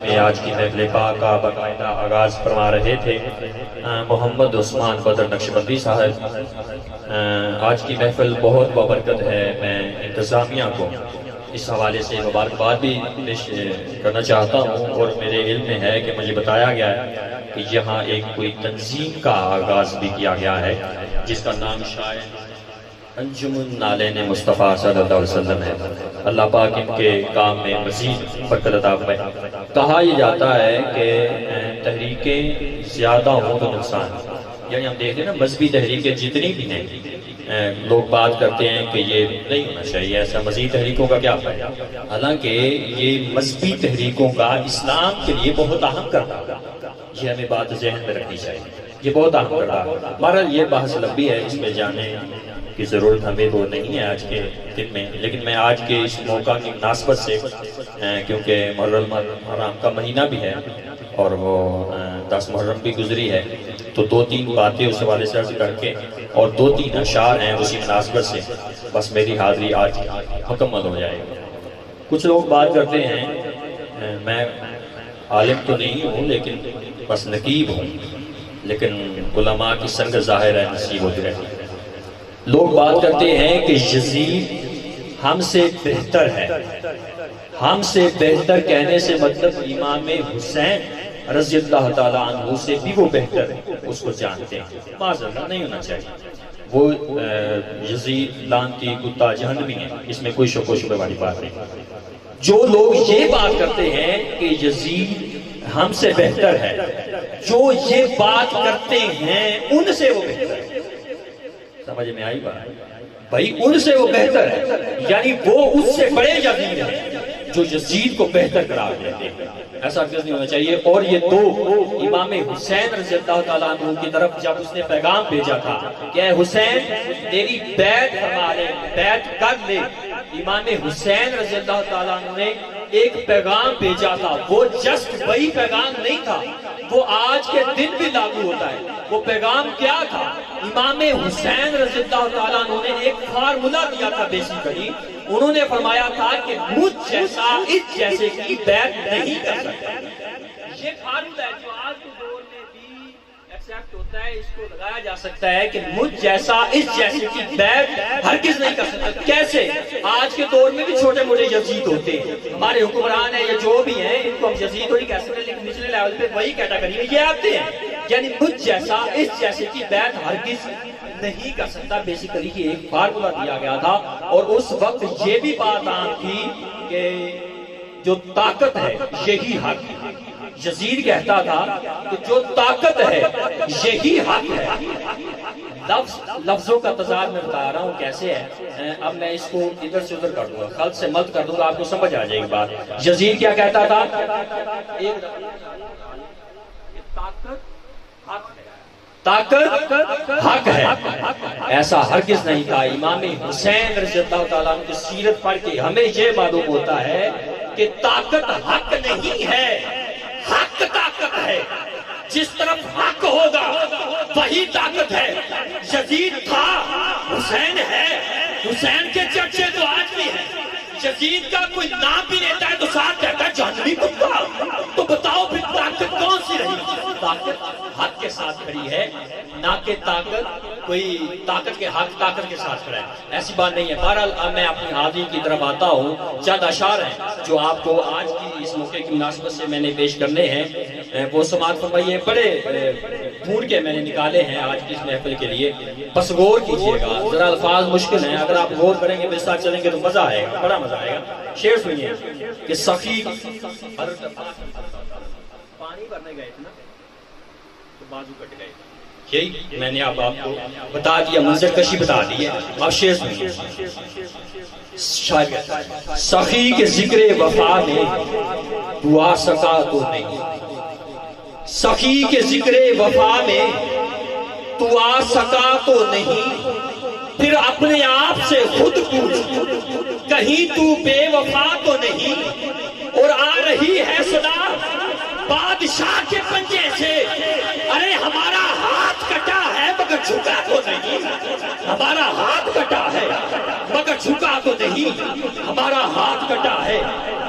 میں آج کی محفل پاک کا باقاعدہ آغاز فرما رہے تھے محمد عثمان بدر نقشبندی صاحب۔ آج کی محفل بہت بابرکت ہے۔ میں انتظامیہ کو اس حوالے سے مبارکباد بھی پیش کرنا چاہتا ہوں، اور میرے علم میں ہے کہ مجھے بتایا گیا ہے کہ یہاں ایک کوئی تنظیم کا آغاز بھی کیا گیا ہے جس کا نام شاید انجم النالین مصطفیٰ صلی اللہ علیہ وسلم ہے۔ اللہ پاک ان کے کام میں مزید برکت عطا فرمائے۔ کہا یہ جاتا ہے کہ تحریکیں زیادہ ہوں تو نقصان، یعنی ہم دیکھتے ہیں نا مذہبی تحریکیں جتنی بھی ہیں، لوگ بات کرتے ہیں کہ یہ نہیں ہونا چاہیے ایسا، مزید تحریکوں کا کیا فائدہ؟ حالانکہ یہ مذہبی تحریکوں کا اسلام کے لیے بہت اہم کردار ہے، یہ ہمیں بات ذہن میں رکھنی چاہیے، یہ بہت اہم کردار ہے۔ بہرحال یہ بحث لمبی ہے، اس میں جانے کی ضرورت ہمیں تو نہیں ہے آج کے دن میں، لیکن میں آج کے اس موقع کی مناسبت سے، کیونکہ محرم حرام کا مہینہ بھی ہے اور وہ 10 محرم بھی گزری ہے، تو 2-3 باتیں اس حوالے سے عرض کر کے اور 2-3 اشعار ہیں اسی مناسبت سے بس میری حاضری آج مکمل ہو جائے گی۔ کچھ لوگ بات کرتے ہیں میں عالم تو نہیں ہوں لیکن بس نقیب ہوں، لیکن علماء کی سنگ ظاہر ہے نصیب ہوتی رہتی ہے۔ لوگ بات کرتے ہیں کہ یزید ہم سے بہتر ہے، ہم سے بہتر کہنے سے مطلب امام حسین رضی اللہ تعالیٰ عنہ سے بھی وہ بہتر ہے، اس کو جانتے ہیں۔ معذرت نہیں ہونا چاہیے، وہ یزید لعنتی کتا جہنمی ہے، اس میں کوئی شک و شبہ والی بات نہیں۔ جو لوگ یہ بات کرتے ہیں کہ یزید ہم سے بہتر ہے، جو یہ بات کرتے ہیں ان سے وہ بہتر ہے، سمجھ میں آئی بات؟ بھائی ان سے وہ بہتر ہے، یعنی وہ اس سے بڑے یزید ہیں جو یزید کو بہتر قرار دیتے ہیں، ایسا کس نہیں ہونا چاہیے۔ اور یہ دو امام حسین رضی اللہ تعالیٰ عنہ کی طرف جب اس نے پیغام بھیجا تھا کہ اے حسین تیری بیعت فرما لے، بیعت کر لے، امام حسین رضی اللہ تعالیٰ عنہ نے ایک پیغام بھیجا تھا، وہ جسٹ وہی پیغام نہیں تھا، وہ آج کے دن بھی لاگو ہوتا ہے۔ وہ پیغام کیا تھا؟ امام حسین رضی اللہ تعالیٰ عنہ نے ایک فارمولا دیا تھا بیسیکلی، انہوں نے فرمایا تھا کہ مجھ جیسا اس جیسے کی بیعت نہیں کر سکتا۔ یہ فارمولا ہے جو آج کے دور میں بھی ایکسیپٹ ہوتا ہے، اس کو لگایا جا سکتا ہے کہ مجھ جیسا اس جیسے کی بیعت ہرگز نہیں کر سکتا۔ کیسے؟ آج کے دور میں بھی چھوٹے موٹے یزید ہوتے ہیں، ہمارے حکمران ہیں یا جو بھی ہیں، ان کو ہم یزید تو نہیں کہہ سکتے، لیکن نچلے لیول پہ وہی کیٹیگری میں یہ آتے ہیں، یعنی مجھ جیسا اس جیسے کی بیعت ہرگز نہیں کر سکتا۔ بیسیکلی یہ ایک فارمولا دیا گیا تھا، اور اس وقت یہ بھی بات عام تھی کہ جو طاقت ہے یہی حق ہے۔ یزید کہتا تھا کہ جو طاقت ہے یہی حق ہے۔ لفظوں کا تضاد میں بتا رہا ہوں کیسے ہے، اب میں اس کو ادھر سے ادھر کر دوں گا، خلط سے ملط کر دوں گا، آپ کو سمجھ آ جائے گی بات۔ یزید کیا کہتا تھا؟ طاقت حق ہے، ایسا ہرگز نہیں تھا۔ امام حسین رضی اللہ تعالیٰ عنہ کی سیرت پڑھ کے ہمیں یہ معلوم ہوتا ہے کہ طاقت حق نہیں ہے، حق طاقت ہے، جس طرف حق ہوگا وہی طاقت ہے۔ یزید تھا، حسین ہے، حسین کے چرچے تو آج بھی ہیں، یزید کا کوئی نام بھی لیتا ہے تو ساتھ کہتا ہے جہنمی کتا۔ تو بتاؤ پھر طاقت کون سی رہی؟ طاقت حق کے ساتھ کھڑی ہے، نہ کہ طاقت کوئی طاقت کے حق طاقت کے ساتھ کھڑا ہے، ایسی بات نہیں ہے۔ بہرحال اب میں اپنی حاضری کی طرف آتا ہوں۔ چند اشعار ہیں جو آپ کو آج کی اس موقع کی مناسبت سے میں نے پیش کرنے ہیں، وہ سماعت فرمائیے۔ بڑے ڈھونڈ کے میں نے نکالے ہیں آج کی اس محفل کے لیے، بس غور کیجئے گا، ذرا الفاظ مشکل ہیں، اگر آپ غور کریں گے میرے ساتھ چلیں گے تو مزہ آئے گا، بڑا مزہ آئے گا۔ شعر سنیے کہ سخی پانی بھرنے گئے تھے نا تو بازو کٹ گئے، یہی میں نے اب آپ کو بتا دیا، منظر کشی بتا دی ہے۔ اب شعر سنیے، سخی کے ذکر وفا میں تو آ سکا تو نہیں، سخی کے ذکر وفا میں تو آ سکا تو نہیں، پھر اپنے آپ سے خود پوچھ کہیں تو بے وفا تو نہیں۔ اور آ رہی ہے صدا بادشاہ کے پنجے سے، ارے ہمارا ہاتھ کٹا ہے مگر جھکا تو نہیں، ہمارا ہاتھ کٹا ہے مگر جھکا تو تو نہیں ہمارا ہاتھ کٹا ہے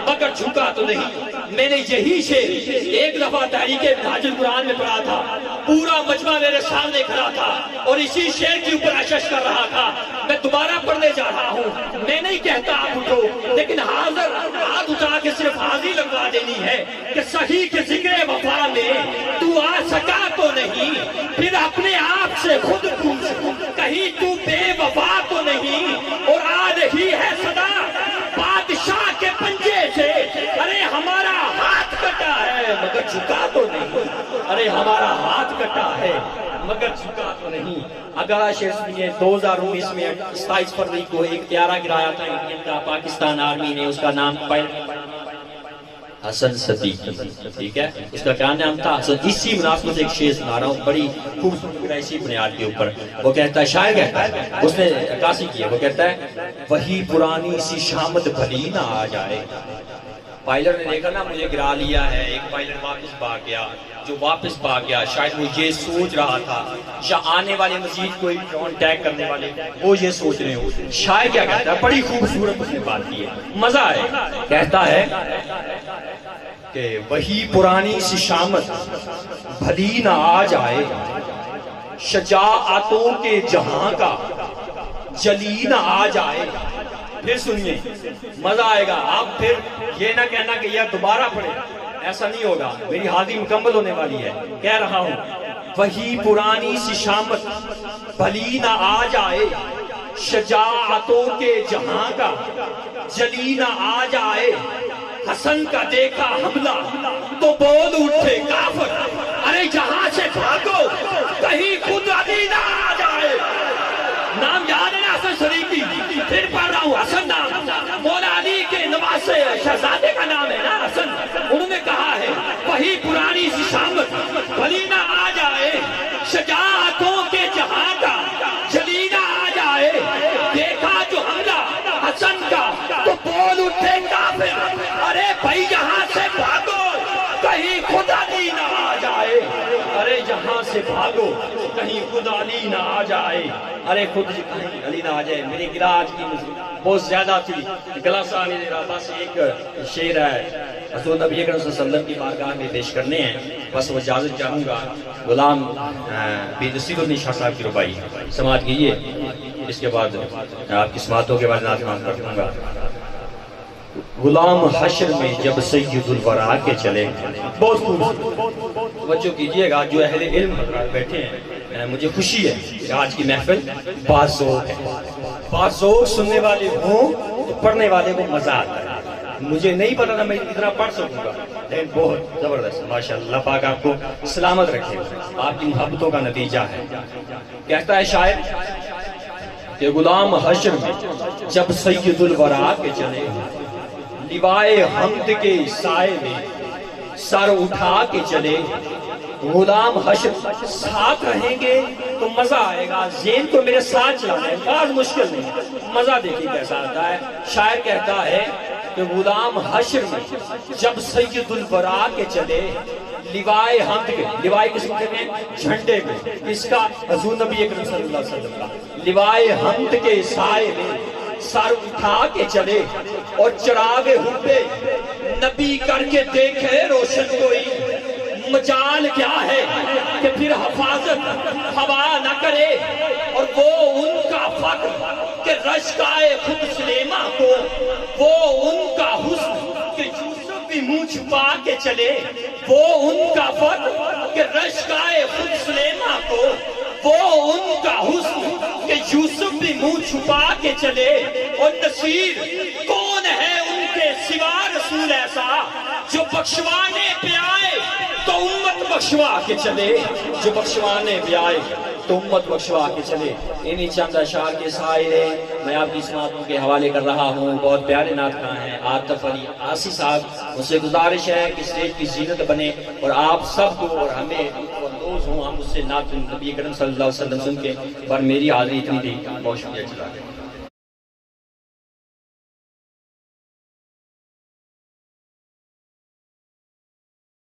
مگر جھکا تو نہیں. میں نے یہی شعر ایک دفعہ تحریک منہاج القرآن میں پڑھا تھا, پورا مجمع میرے سامنے کھڑا تھا اور اسی شعر کے اوپر اشش کر رہا تھا. میں دوبارہ پڑھنے جا رہا ہوں. میں نہیں کہتا آپ اٹھو, لیکن حاضر ہاتھ اٹھا کے صرف حاضری لگوا دینی ہے کہ صحیح کے ذکر وفا میں تو آ سکا تو نہیں. پھر اپنے آپ سے خود پوچھ کہیں تو بے وفا تو نہیں. اور آ رہی ہے صدا بادشاہ کے پنجے سے, ارے ہمارا ہاتھ کٹا ہے مگر جھکا تو نہیں. ارے ہمارا ہاتھ کٹا ہے مگر جھکا تو نہیں. اگلا شعر سنیے. 2019 میں 27 فروری کو ایک طیارہ گرایا تھا انڈین کا پاکستان آرمی نے. اس کا نام حسن صدیق, ٹھیک ہے, اس کا کیا نام تھا حسن. اسی مناسبت سے ایک شعر سنا رہا ہوں بڑی خوبصورت اسی بنیاد کے اوپر. وہ کہتا ہے, شاعر کہتا ہے, اس نے عکاسی کی ہے, وہ کہتا ہے وہی پرانی سی شامت بھلی نہ آ جائے. پائلٹ نے دیکھا نا مجھے گرا لیا ہے, ایک پائلٹ واپس بھاگ گیا. جو واپس بھاگ گیا شاید وہ یہ سوچ رہا تھا یا آنے والے مزید کوئی ڈرون ٹیگ کرنے والے وہ یہ سوچ رہے ہوں. شاعر کیا کہتا ہے, بڑی خوبصورت اس نے بات کی ہے, مزہ آئے. کہتا ہے کہ وہی پرانی سی شامت بھلی نہ آ جائے, شجاعتوں کے جہاں کا جلی نہ آ جائے. پھر سنیے, مزہ آئے گا. آپ پھر یہ نہ کہنا کہ یہ دوبارہ پڑھے, ایسا نہیں ہوگا, میری حاضری مکمل ہونے والی ہے. کہہ رہا ہوں وہی پرانی سی شامت بھلی نہ آ جائے, شجاعتوں کے جہاں کا جلی نہ آ جائے. حسن کا دیکھا حملہ تو بول اٹھے کافر, ارے جہاں سے بھاگو کہیں خود علی نہ آ جائے. نام یاد ہے نا حسن شریفی, پھر پڑھ رہا ہوں حسن نام مولا علی کے نواسے شہزادے کا نام ہے نا حسن. انہوں نے کہا ہے وہی پرانی سی شامت بھلی نہ آ جائے, شجاعتوں کے جہاں کا جلی نہ آ جائے. دیکھا جو حملہ حسن کا تو بول اٹھے کافر, ارے بھائی یہاں سے بھاگو کہیں خود علی نہ آ جائے. ارے یہاں سے بھاگو کہیں خود علی نہ آ جائے. ارے خود کہیں علی نہ آ جائے. میری گلا آج کی بہت زیادہ تھی, گلا سا نہیں دے رہا. بس ایک شعر ہے حضور نبی اکرم صلی اللہ علیہ وسلم کی بارگاہ میں پیش کرنے ہیں, بس وہ اجازت چاہوں گا. غلام بے نصیر الدین شاہ صاحب کی ربائی سماعت کیجیے, اس کے بعد آپ کی سماعتوں کے بعد ناظران کر دوں گا. غلام حشر میں جب سید الورا کے چلے. بہت خوب بچوں کیجئے گا, جو اہل علم بیٹھے ہیں, مجھے خوشی ہے کہ آج کی محفل باذوق ہے. باذوق سننے والے ہوں تو پڑھنے والے کو مزہ آتا ہے. مجھے نہیں پتا تھا میں اتنا پڑھ سکوں گا, لیکن بہت زبردست. ماشاءاللہ, اللہ پاک آپ کو سلامت رکھے, آپ کی محبتوں کا نتیجہ ہے. کہتا ہے شاعر کہ غلام حشر میں جب سید الورا کے چلے, لیوائے حمد کے سائے میں سر اٹھا کے چلے. غلام حشر ساتھ رہیں گے تو مزہ آئے گا, ذہن تو میرے ساتھ چلانا ہے, بات مشکل نہیں, مزہ دیکھیں کیسا آتا ہے. شاعر کہتا ہے کہ غلام حشر میں جب سید الورا کے چلے, لیوائے حمد کے, لیوائے کس کو کہتے ہیں, جھنڈے کو, اس کا حضور نبی اکرم صلی اللہ علیہ وسلم کا, لیوائے حمد کے سائے میں سر اٹھا کے چلے, اور چراغ حب نبی کر کے دیکھے روشن کوئی. مجال کیا ہے کہ پھر حفاظت ہوا نہ کرے, اور وہ ان کا فخر کہ رشک آئے خود سلیمہ کو, وہ ان کا حسن کہ یوسف بھی منہ چھپا کے چلے. وہ ان کا فخر کہ رشک آئے خود سلیمہ کو, وہ ان کا حسن کہ یوسف بھی منہ چھپا کے چلے. اور نصیر کون ہے ان کے سوا رسول ایسا, جو بخشوانے پہ آئے تو امت بخشوا کے چلے, جو بخشوانے پہ آئے تو امت بخشوا کے چلے. انہی چند اشعار کے سائے میں آپ کی سماعتوں کے حوالے کر رہا ہوں. بہت پیارے نعت خواں ہیں عاطف علی عاصی صاحب, مجھ سے گزارش ہے کہ اسٹیج کی زینت بنے اور آپ سب کو اور ہمیں اندوز ہوں, ہم اس سے نعت نبی کریم صلی اللہ علیہ وسلم سن کے. پر میری حاضری اتنی تھی, بہت شکریہ.